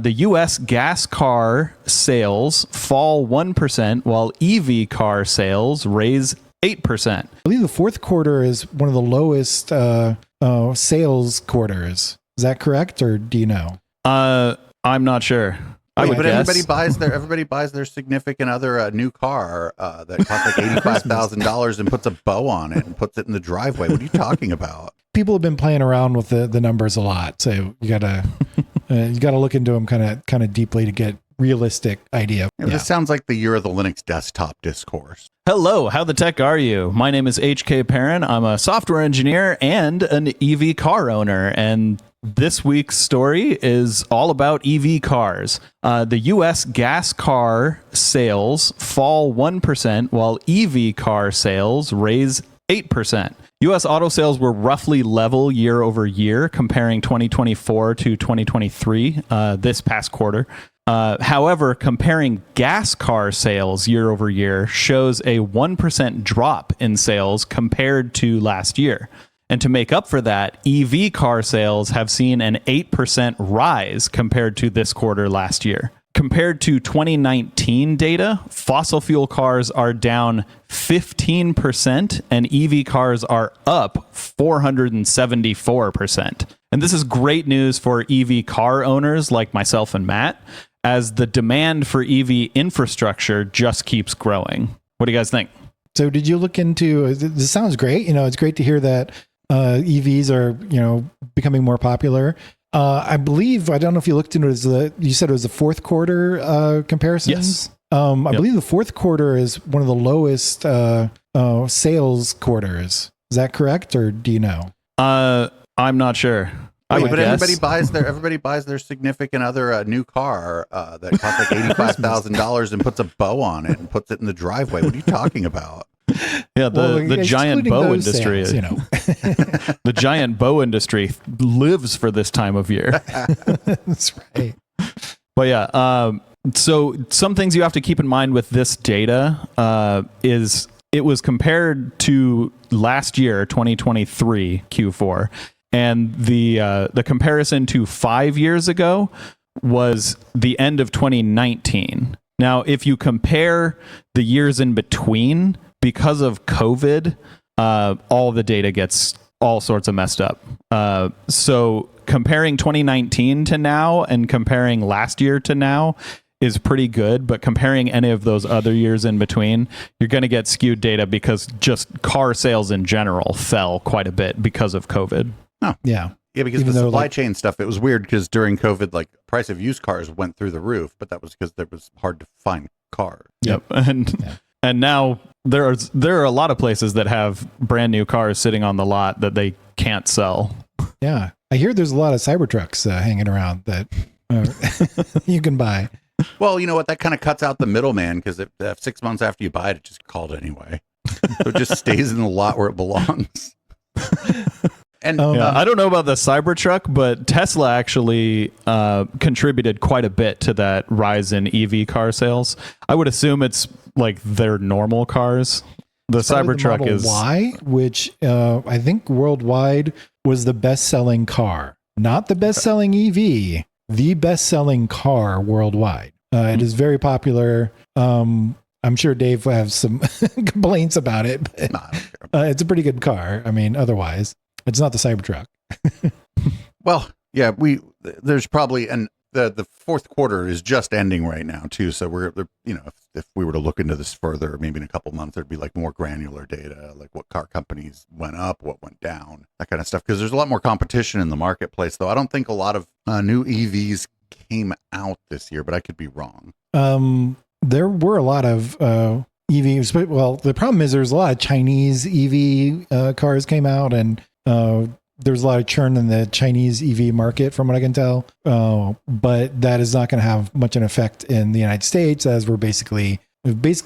The U.S. gas car sales fall 1%, while EV car sales raise 8%. I believe the fourth quarter is one of the lowest sales quarters. Is that correct, or do you know? I'm not sure. But everybody buys their significant other a new car that costs like $85,000 and puts a bow on it and puts it in the driveway. What are you talking about? People have been playing around with the numbers a lot, so you gotta look into them kind of deeply to get realistic idea. This sounds like the year of the Linux desktop discourse. Hello, how the tech are you? My name is HK Perrin. I'm a software engineer and an EV car owner, and this week's story is all about EV cars. The U.S. gas car sales fall 1%, while EV car sales raise 8%. U.S. auto sales were roughly level year over year, comparing 2024 to 2023, this past quarter. However, comparing gas car sales year over year shows a 1% drop in sales compared to last year. And to make up for that, EV car sales have seen an 8% rise compared to this quarter last year. Compared to 2019 data, fossil fuel cars are down 15% and EV cars are up 474%. And this is great news for EV car owners like myself and Matt, as the demand for EV infrastructure just keeps growing. What do you guys think? So did you look into, this sounds great. It's great to hear that EVs are, becoming more popular. I believe, I don't know if you looked into it, you said it was the fourth quarter comparison? Yes. I believe the fourth quarter is one of the lowest sales quarters. Is that correct, or do you know? I'm not sure. Everybody buys their significant other a new car that costs like $85,000 and puts a bow on it and puts it in the driveway. What are you talking about? Yeah, the giant bow industry, sales, the giant bow industry lives for this time of year. That's right. But yeah, so some things you have to keep in mind with this data is it was compared to last year, 2023 Q4, and the comparison to 5 years ago was the end of 2019. Now, if you compare the years in between, because of COVID, all the data gets all sorts of messed up. So comparing 2019 to now and comparing last year to now is pretty good, but comparing any of those other years in between, you're going to get skewed data because just car sales in general fell quite a bit because of COVID. Oh, yeah. Yeah, because the supply chain stuff, it was weird because during COVID, like price of used cars went through the roof, but that was because it was hard to find cars. Yep. And now there are a lot of places that have brand new cars sitting on the lot that they can't sell. Yeah. I hear there's a lot of Cybertrucks hanging around that you can buy. Well, you know what? That kind of cuts out the middleman because 6 months after you buy it, it just called anyway. So it just stays in the lot where it belongs. And I don't know about the Cybertruck, but Tesla actually contributed quite a bit to that rise in EV car sales. I would assume it's like their normal cars. The Cybertruck is Y, which I think worldwide was the best-selling car, not the best-selling EV, the best-selling car worldwide. It is very popular. I'm sure Dave will have some complaints about it, but it's a pretty good car. I mean, otherwise. It's not the Cybertruck. Well, yeah, there's probably, and the fourth quarter is just ending right now too. So we're, if we were to look into this further, maybe in a couple months, there'd be like more granular data, like what car companies went up, what went down, that kind of stuff. Because there's a lot more competition in the marketplace, though. I don't think a lot of new EVs came out this year, but I could be wrong. There were a lot of EVs, but well, the problem is there's a lot of Chinese EV cars came out, and there's a lot of churn in the Chinese EV market, from what I can tell. But that is not going to have much an effect in the United States, as we've basically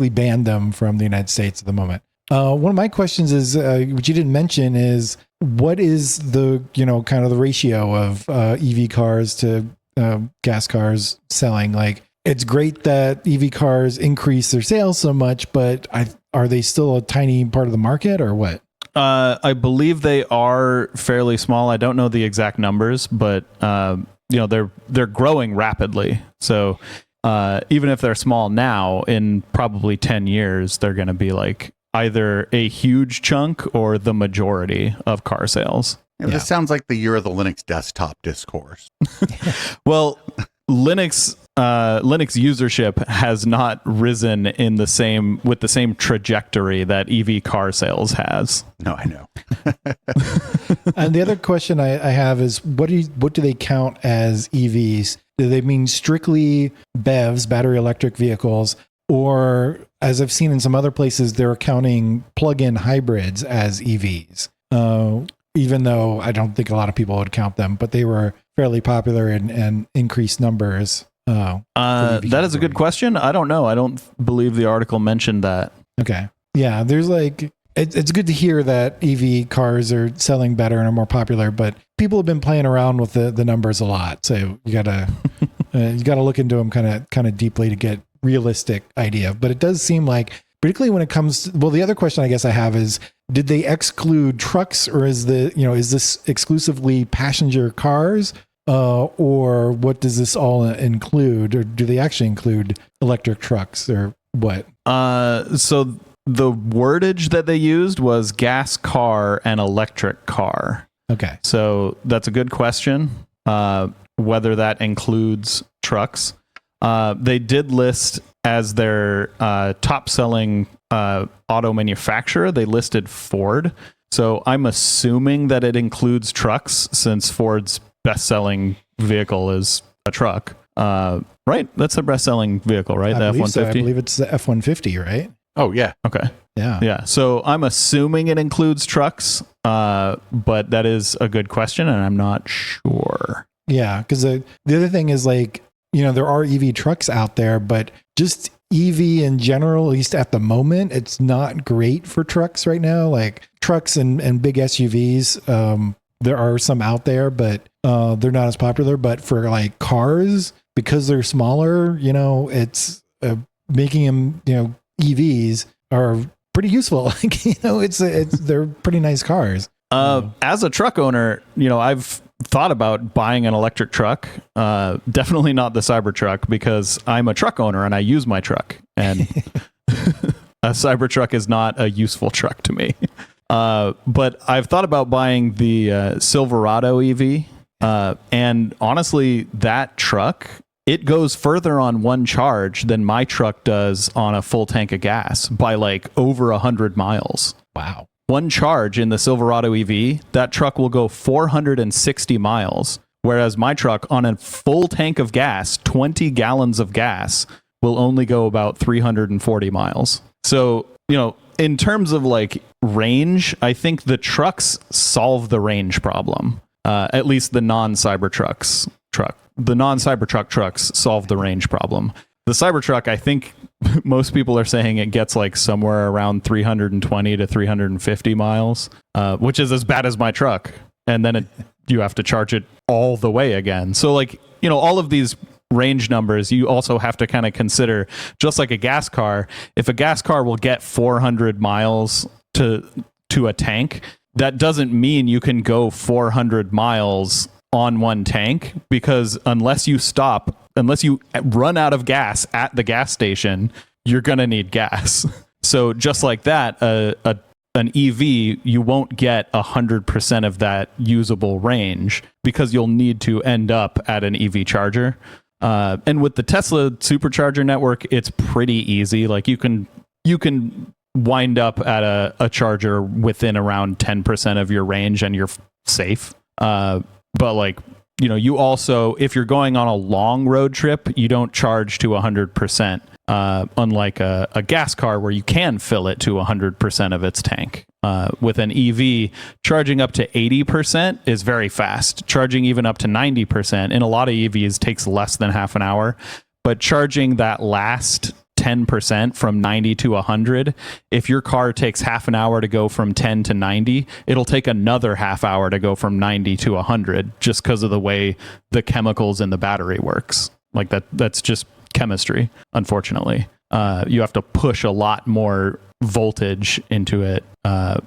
banned them from the United States at the moment. One of my questions is, which you didn't mention, is what is the kind of the ratio of EV cars to gas cars selling? Like, it's great that EV cars increase their sales so much, but are they still a tiny part of the market, or what? I believe they are fairly small. I don't know the exact numbers, but they're growing rapidly. So even if they're small now, in probably 10 years, they're going to be like either a huge chunk or the majority of car sales. Yeah, this sounds like the year of the Linux desktop discourse. Well, Linux usership has not risen with the same trajectory that EV car sales has. No, I know. And the other question I have is, what do they count as EVs? Do they mean strictly BEVs, battery electric vehicles, or as I've seen in some other places, they're counting plug-in hybrids as EVs? Even though I don't think a lot of people would count them, but they were fairly popular and increased numbers. That is a good question. I don't know. I don't believe the article mentioned that. Okay. Yeah, there's it's good to hear that EV cars are selling better and are more popular, but people have been playing around with the numbers a lot. So you gotta look into them kind of deeply to get realistic idea. But it does seem like, particularly when it comes to, well, the other question I guess I have is, did they exclude trucks, or is this exclusively passenger cars? Or what does this all include? Or do they actually include electric trucks, or what? So the wordage that they used was gas car and electric car. Okay. So that's a good question. Whether that includes trucks. They did list as their top selling auto manufacturer, they listed Ford. So I'm assuming that it includes trucks, since Ford's best-selling vehicle is a truck. Right? That's the best-selling vehicle, right? The F-150? So. I believe it's the F-150, right? Oh, yeah. Okay. Yeah. Yeah. So I'm assuming it includes trucks, but that is a good question, and I'm not sure. Yeah, because the other thing is, there are EV trucks out there, but just EV in general, at least at the moment, it's not great for trucks right now. Like trucks and big SUVs, there are some out there, but they're not as popular. But for like cars, because they're smaller, it's making them, EVs are pretty useful. They're pretty nice cars. As a truck owner, I've thought about buying an electric truck. Definitely not the Cybertruck, because I'm a truck owner and I use my truck, and a Cybertruck is not a useful truck to me. But I've thought about buying the Silverado EV, and honestly, that truck, it goes further on one charge than my truck does on a full tank of gas by like over 100 miles. Wow. One charge in the Silverado EV, that truck will go 460 miles, whereas my truck on a full tank of gas, 20 gallons of gas, will only go about 340 miles. So, in terms of like range, I think the trucks solve the range problem. At least the non-Cybertruck trucks solve the range problem. The Cybertruck, I think most people are saying it gets like somewhere around 320 to 350 miles, which is as bad as my truck. And then you have to charge it all the way again. So all of these range numbers, you also have to kind of consider, just like a gas car, if a gas car will get 400 miles to a tank, that doesn't mean you can go 400 miles on one tank, because unless you run out of gas at the gas station, you're going to need gas. So just like that, an EV, you won't get 100% of that usable range, because you'll need to end up at an EV charger. And with the Tesla supercharger network, it's pretty easy. Like you can wind up at a charger within around 10% of your range and you're safe. But you also, if you're going on a long road trip, you don't charge to 100%, unlike a gas car where you can fill it to 100% of its tank. With an EV, charging up to 80% is very fast. Charging even up to 90% in a lot of EVs takes less than half an hour. But charging that last 10% from 90 to 100, if your car takes half an hour to go from 10 to 90, it'll take another half hour to go from 90 to 100, just because of the way the chemicals in the battery works. Like that's just chemistry, unfortunately. You have to push a lot more voltage into it,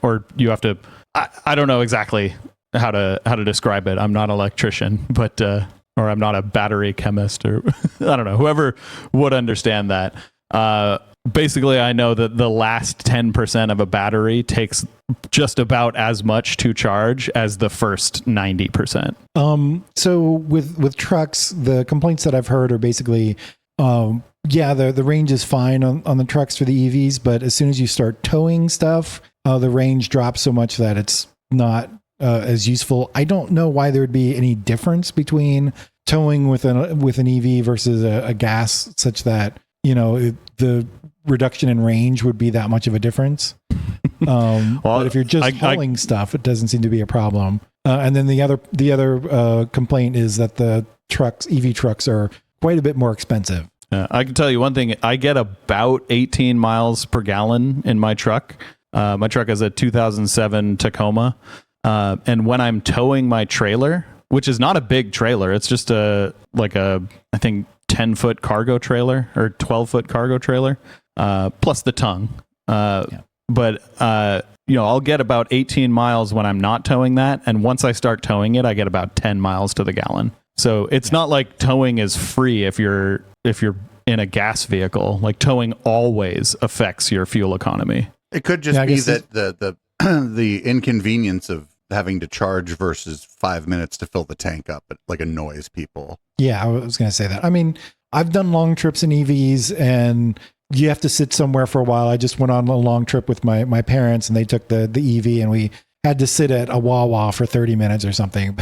or you have to, I don't know exactly how to describe it. I'm not an electrician, but or I'm not a battery chemist, or I don't know, whoever would understand that. Basically, I know that the last 10% of a battery takes just about as much to charge as the first 90%. So with trucks, the complaints that I've heard are basically, the range is fine on the trucks for the EVs, but as soon as you start towing stuff, the range drops so much that it's not as useful. I don't know why there would be any difference between towing with an EV versus a gas, such that the reduction in range would be that much of a difference. But if you're just hauling stuff, it doesn't seem to be a problem. And then the other complaint is that the EV trucks are quite a bit more expensive. I can tell you one thing. I get about 18 miles per gallon in my truck. My truck is a 2007 Tacoma. And when I'm towing my trailer, which is not a big trailer, it's just I think 10-foot cargo trailer or 12-foot cargo trailer, plus the tongue. But I'll get about 18 miles when I'm not towing that. And once I start towing it, I get about 10 miles to the gallon. So it's not like towing is free if you're in a gas vehicle. Like, towing always affects your fuel economy. It could just be that the inconvenience of having to charge versus 5 minutes to fill the tank up, it like annoys people. Yeah, I was going to say that. I mean, I've done long trips in EVs, and you have to sit somewhere for a while. I just went on a long trip with my parents, and they took the EV, and we had to sit at a Wawa for 30 minutes or something.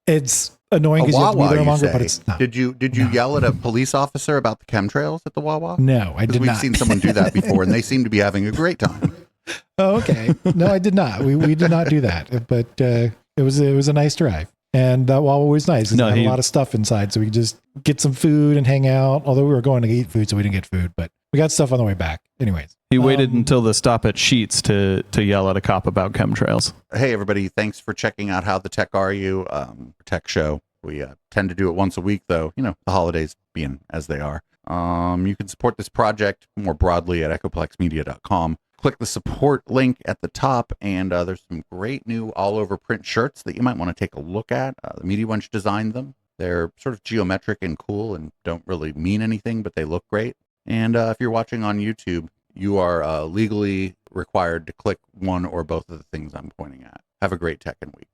It's annoying because you have to be there longer, but it's not. Did you yell at a police officer about the chemtrails at the Wawa? No, I did not. We've seen someone do that before, and they seem to be having a great time. Oh, okay. No, I did not. We did not do that, but it was a nice drive. And Wawa was nice. It had a lot of stuff inside, so we could just get some food and hang out. Although we were going to eat food, so we didn't get food, but we got stuff on the way back. Anyways, he waited until the stop at Sheetz to yell at a cop about chemtrails. Hey, everybody! Thanks for checking out How the Tech Are You Tech Show. We tend to do it once a week, though. The holidays being as they are. You can support this project more broadly at echoplexmedia.com. Click the support link at the top, and there's some great new all-over print shirts that you might want to take a look at. The Media Wench designed them. They're sort of geometric and cool and don't really mean anything, but they look great. And if you're watching on YouTube, you are legally required to click one or both of the things I'm pointing at. Have a great tech and week.